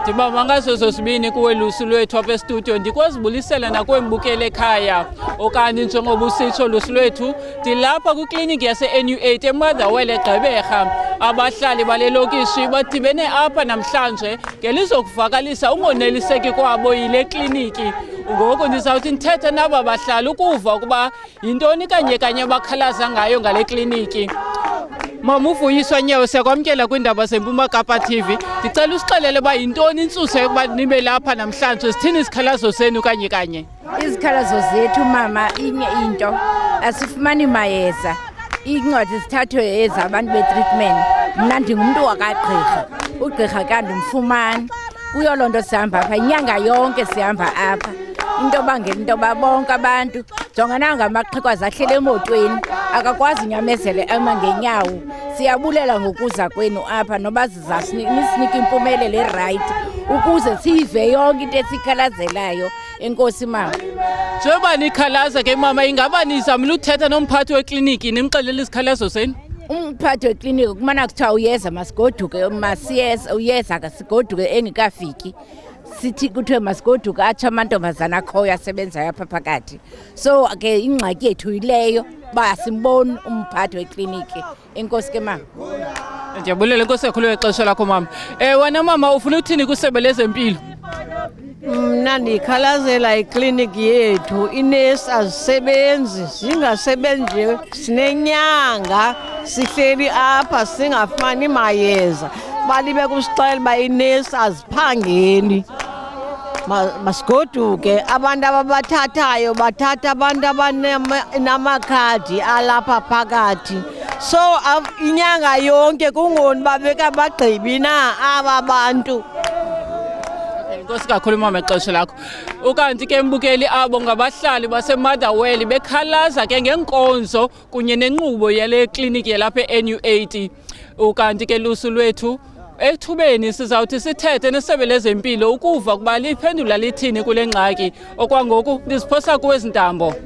Ndibamba ngazo zozibini kuwe Lusi lwethu apha estudio. Ndikwazibulisela nakwembukele ekhaya okanye njengoba usitsho Lusi lwethu, ndilapha kwikliniki yase-NU8 eMotherwell eGqeberha. Abahlali bale lokishi badibene apha namhlanje ngelizokuvakalisa ungoneliseki kwabo yile kliniki. Ngoku ndizawuthi ndithethe naba bahlali ukuva ukuba yintoni kanye bakhalaza ngayo ngale kliniki. Mama uVuyiswa Nyawo, siyakwamkela kwiindaba zeMpuma Kapa TV. Ndicela usixelele uba yintoni insusa yokuba nibe lapha namhlanje, sithini izikhalazo zenu kanye? Izikhalazo zethu mama, inye into asifumani mayeza, iincwadi zithathwe ezabantu betreatment. Mna ndingumntu wakagqirha, ugqirha kandimfumani. Kuyo loo nto sihamba apha inyanga yonke, sihamba apha. Into bangela into babonke abantu jongana ngamaqhekwazi ahlele emotweni, akakwazi unyamezele ema ngenyawo. Siyabulela ngokuza kwenu apha noba nisinike impumelelo erayithi ukuze siyive yonke into esikhalazelayo. Enkosi mama. Njengoba nikhalaza ke mama, ingaba nizamile uthetha nomphathi wekliniki nimxelele izikhalazo zenu? Umphathi wekliniki kumana kuthiwa uyeza masigoduke, uyeza akasigoduke engekafiki. Sithi kuthiwe masigoduke atsho amantombazana akhoyo asebenzayo apha phakathi. So ke ingxaki yethu yileyo uba simboni umphathi wekliniki. Enkosi ke mama. Ndiyabulela enkosi kakhulu ngexesha lakho mama. Wena mama ufuna uthini kwisebe lezempilo? Mna ndikhalazela ikliniki yethu, inesi azisebenzi, zingasebenzi, sinenyanga sihleli apha singafumani mayeza. Balibe kusixelela uba inesi aziphangeli. Masigoduke, abantu ababathathayo bathatha abantu abanamakhadi alapha phakathi. So inyanga yonke kungoni babeka bagqibi na aba bantu. Inkosi kakhulu mama ngexesha lakho. Ukanti ke mbukeli abo ngabahlali baseMotherwell bekhalaza ke ngenkonzo kunye nenkqubo yale kliniki yalapha eNU8. Ukanti ke Lusi lwethu ethubeni sizawuthi sithethe nesebe lezempilo ukuva ukuba liphendula lithini kule ngxaki. Okwangoku ndiziphosa kuwe zintambo.